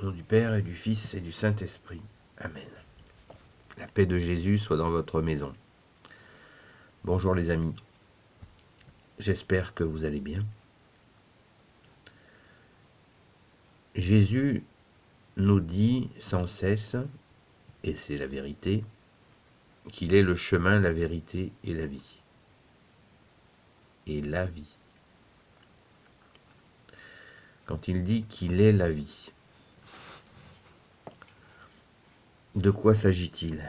Au nom du Père et du Fils et du Saint-Esprit. Amen. La paix de Jésus soit dans votre maison. Bonjour les amis. J'espère que vous allez bien. Jésus nous dit sans cesse, et c'est la vérité, qu'il est le chemin, la vérité et la vie. Et la vie. Quand il dit qu'il est la vie, de quoi s'agit-il ?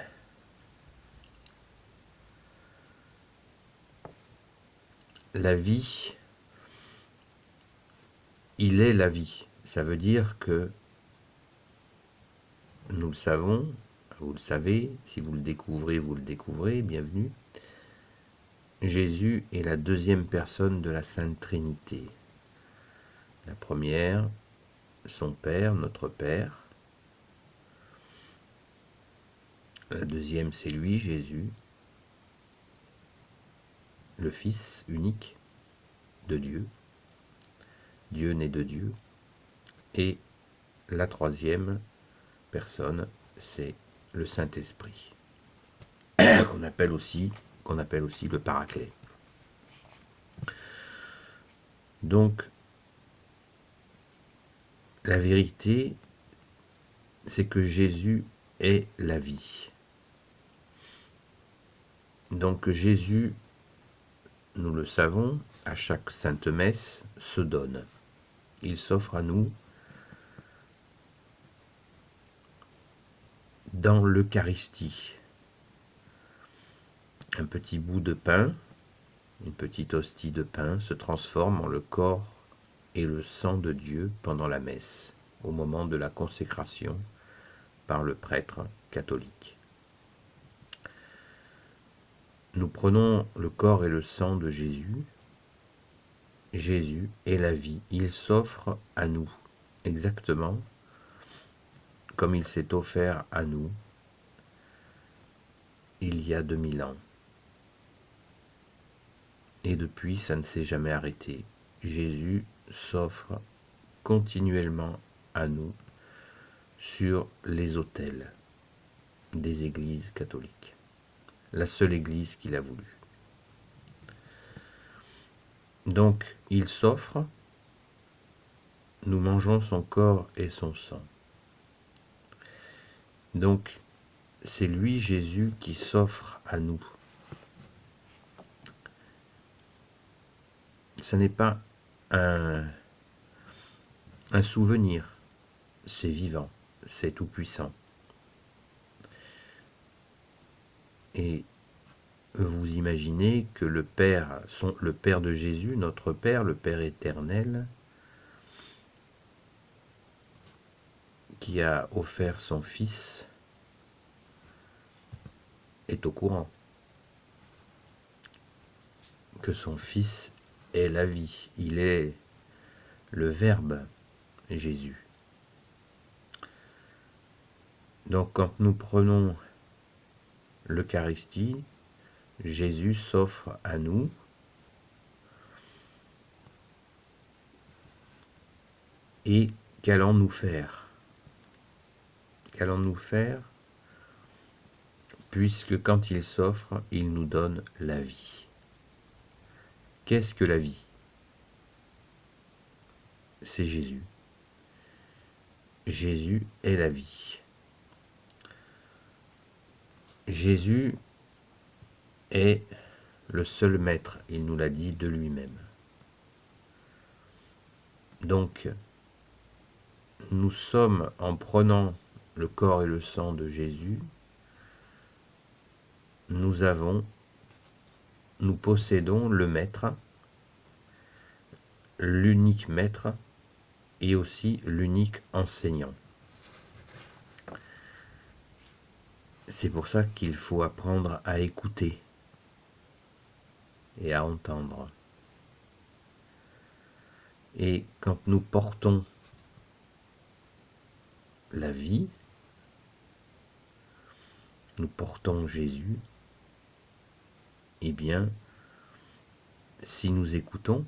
La vie, il est la vie. Ça veut dire que nous le savons, vous le savez, si vous le découvrez, bienvenue. Jésus est la deuxième personne de la Sainte Trinité. La première, son Père, notre Père. La deuxième, c'est lui, Jésus, le Fils unique de Dieu, Dieu né de Dieu. Et la troisième personne, c'est le Saint-Esprit, qu'on appelle aussi le Paraclet. Donc, la vérité, c'est que Jésus est la vie. Donc Jésus, nous le savons, à chaque sainte messe, se donne. Il s'offre à nous dans l'Eucharistie. Un petit bout de pain, une petite hostie de pain se transforme en le corps et le sang de Dieu pendant la messe, au moment de la consécration par le prêtre catholique. Nous prenons le corps et le sang de Jésus. Jésus est la vie. Il s'offre à nous, exactement comme il s'est offert à nous il y a 2000 ans. Et depuis, ça ne s'est jamais arrêté. Jésus s'offre continuellement à nous sur les autels des églises catholiques. La seule église qu'il a voulu. Donc, il s'offre, nous mangeons son corps et son sang. Donc, c'est lui, Jésus, qui s'offre à nous. Ce n'est pas un souvenir, c'est vivant, c'est tout puissant. Et vous imaginez que le Père de Jésus, notre Père, le Père éternel, qui a offert son Fils, est au courant que son Fils est la vie. Il est le Verbe, Jésus. Donc quand nous prenons l'Eucharistie, Jésus s'offre à nous. Et qu'allons-nous faire ? Qu'allons-nous faire ? Puisque quand il s'offre, il nous donne la vie. Qu'est-ce que la vie ? C'est Jésus. Jésus est la vie. Jésus est le seul maître, il nous l'a dit de lui-même. Donc, nous sommes, en prenant le corps et le sang de Jésus, nous possédons le maître, l'unique maître et aussi l'unique enseignant. C'est pour ça qu'il faut apprendre à écouter et à entendre. Et quand nous portons la vie, nous portons Jésus, eh bien, si nous écoutons,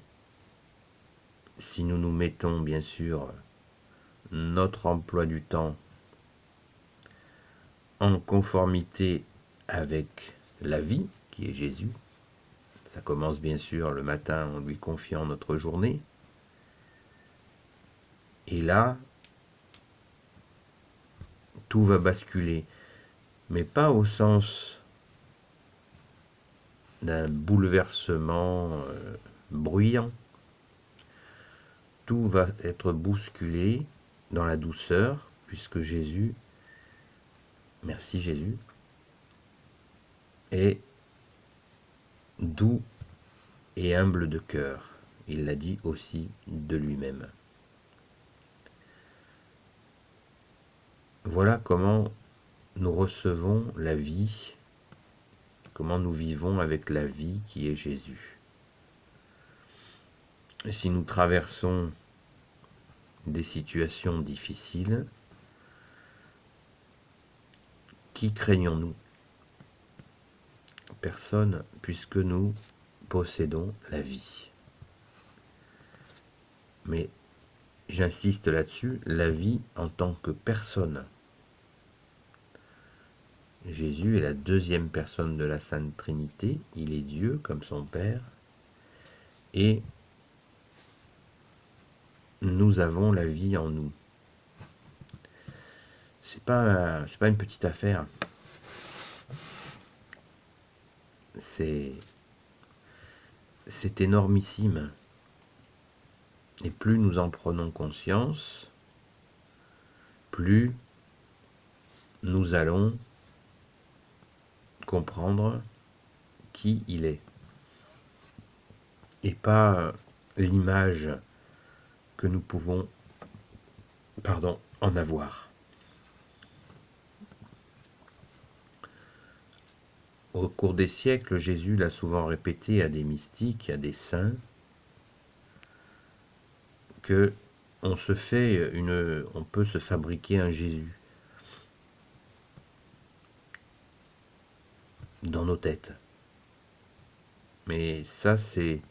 si nous nous mettons bien sûr notre emploi du temps en conformité avec la vie, qui est Jésus. Ça commence bien sûr le matin en lui confiant notre journée. Et là, tout va basculer, mais pas au sens d'un bouleversement bruyant. Tout va être bousculé dans la douceur, puisque Jésus, merci Jésus, est doux et humble de cœur. Il l'a dit aussi de lui-même. Voilà comment nous recevons la vie, comment nous vivons avec la vie qui est Jésus. Et si nous traversons des situations difficiles, qui craignons-nous? Personne, puisque nous possédons la vie. Mais j'insiste là-dessus, la vie en tant que personne. Jésus est la deuxième personne de la Sainte Trinité, il est Dieu comme son Père, et nous avons la vie en nous. C'est pas une petite affaire. C'est énormissime. Et plus nous en prenons conscience, plus nous allons comprendre qui il est. Et pas l'image que nous pouvons en avoir. Au cours des siècles, Jésus l'a souvent répété à des mystiques, à des saints, que on peut se fabriquer un Jésus dans nos têtes. Mais ça, c'est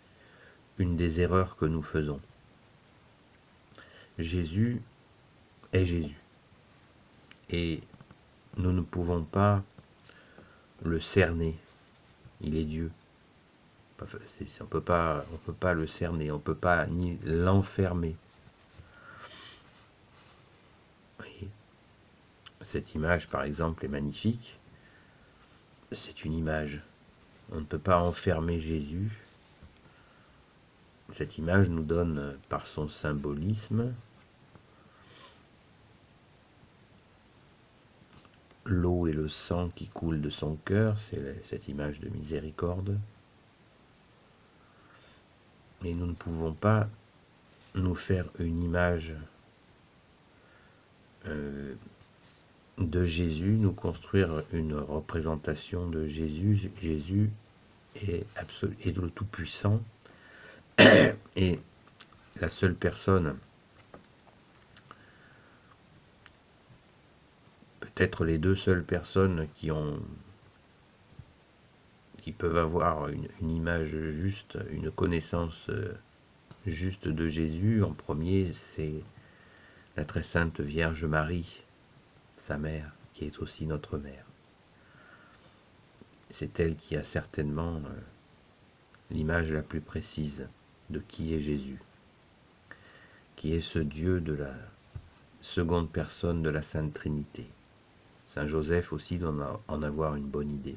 une des erreurs que nous faisons. Jésus est Jésus. Et nous ne pouvons pas le cerner. Il est Dieu. On peut pas le cerner, on ne peut pas ni l'enfermer. Cette image, par exemple, est magnifique. C'est une image. On ne peut pas enfermer Jésus. Cette image nous donne, par son symbolisme, l'eau et le sang qui coulent de son cœur, c'est cette image de miséricorde. Mais nous ne pouvons pas nous faire une image de Jésus, nous construire une représentation de Jésus. Jésus est le Tout-Puissant et la seule personne, peut-être les deux seules personnes qui peuvent avoir une image juste, une connaissance juste de Jésus. En premier, c'est la très sainte Vierge Marie, sa mère, qui est aussi notre mère. C'est elle qui a certainement l'image la plus précise de qui est Jésus, qui est ce Dieu de la seconde personne de la Sainte Trinité. Saint Joseph aussi doit en avoir une bonne idée.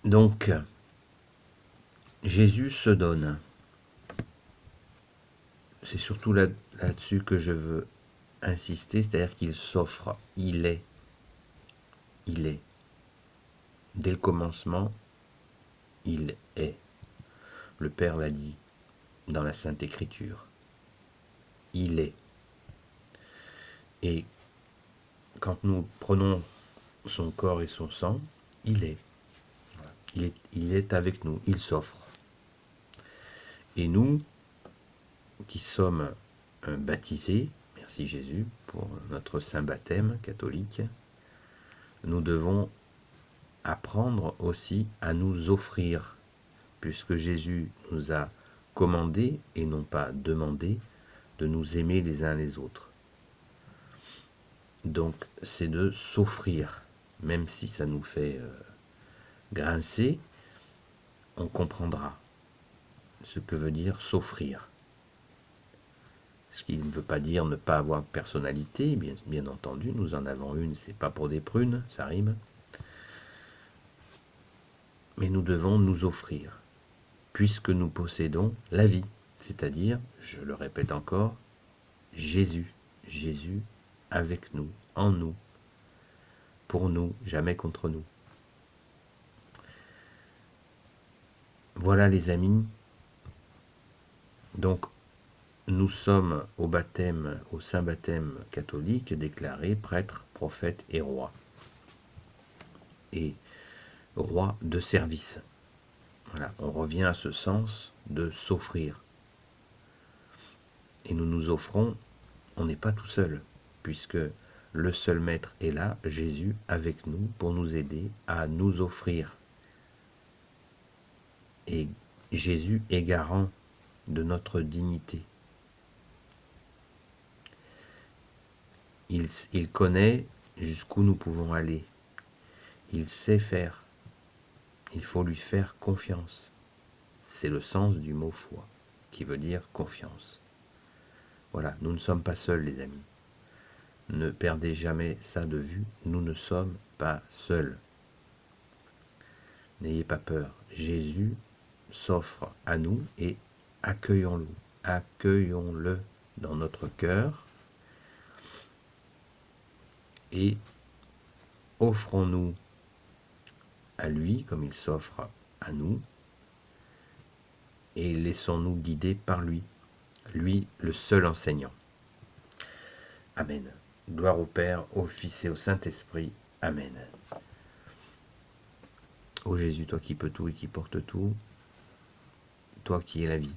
Donc, Jésus se donne. C'est surtout là-dessus que je veux insister, c'est-à-dire qu'il s'offre, il est. Dès le commencement, il est. Le Père l'a dit dans la Sainte Écriture. Il est. Et quand nous prenons son corps et son sang, il est. Il est avec nous, il s'offre. Et nous, qui sommes baptisés, merci Jésus pour notre saint baptême catholique, nous devons apprendre aussi à nous offrir, puisque Jésus nous a commandé et non pas demandé de nous aimer les uns les autres. Donc c'est de s'offrir, même si ça nous fait grincer, on comprendra ce que veut dire s'offrir. Ce qui ne veut pas dire ne pas avoir de personnalité, bien entendu, nous en avons une, c'est pas pour des prunes, ça rime. Mais nous devons nous offrir, puisque nous possédons la vie, c'est-à-dire, je le répète encore, Jésus, Jésus avec nous, en nous, pour nous, jamais contre nous. Voilà les amis, donc nous sommes au baptême, au saint baptême catholique, déclarés prêtres, prophètes et rois. Et rois de service. Voilà, on revient à ce sens de s'offrir. Et nous nous offrons, on n'est pas tout seul, puisque le seul maître est là, Jésus, avec nous, pour nous aider à nous offrir. Et Jésus est garant de notre dignité. Il connaît jusqu'où nous pouvons aller. Il sait faire. Il faut lui faire confiance. C'est le sens du mot foi, qui veut dire confiance. Voilà, nous ne sommes pas seuls, les amis. Ne perdez jamais ça de vue, nous ne sommes pas seuls. N'ayez pas peur. Jésus s'offre à nous et accueillons-le. Accueillons-le dans notre cœur et offrons-nous à lui comme il s'offre à nous et laissons-nous guider par lui, lui le seul enseignant. Amen. Gloire au Père, au Fils et au Saint-Esprit. Amen. Ô Jésus, toi qui peux tout et qui portes tout, toi qui es la vie,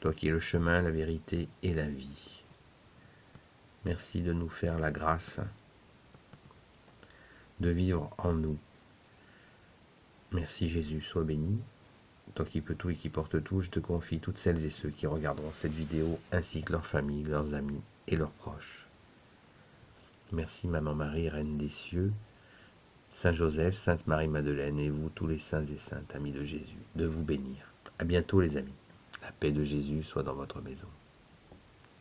toi qui es le chemin, la vérité et la vie. Merci de nous faire la grâce de vivre en nous. Merci Jésus, sois béni. Toi qui peux tout et qui porte tout, je te confie toutes celles et ceux qui regarderont cette vidéo, ainsi que leurs familles, leurs amis et leurs proches. Merci Maman Marie, Reine des cieux, Saint Joseph, Sainte Marie-Madeleine et vous tous les saints et saintes, amis de Jésus, de vous bénir. À bientôt les amis. La paix de Jésus soit dans votre maison.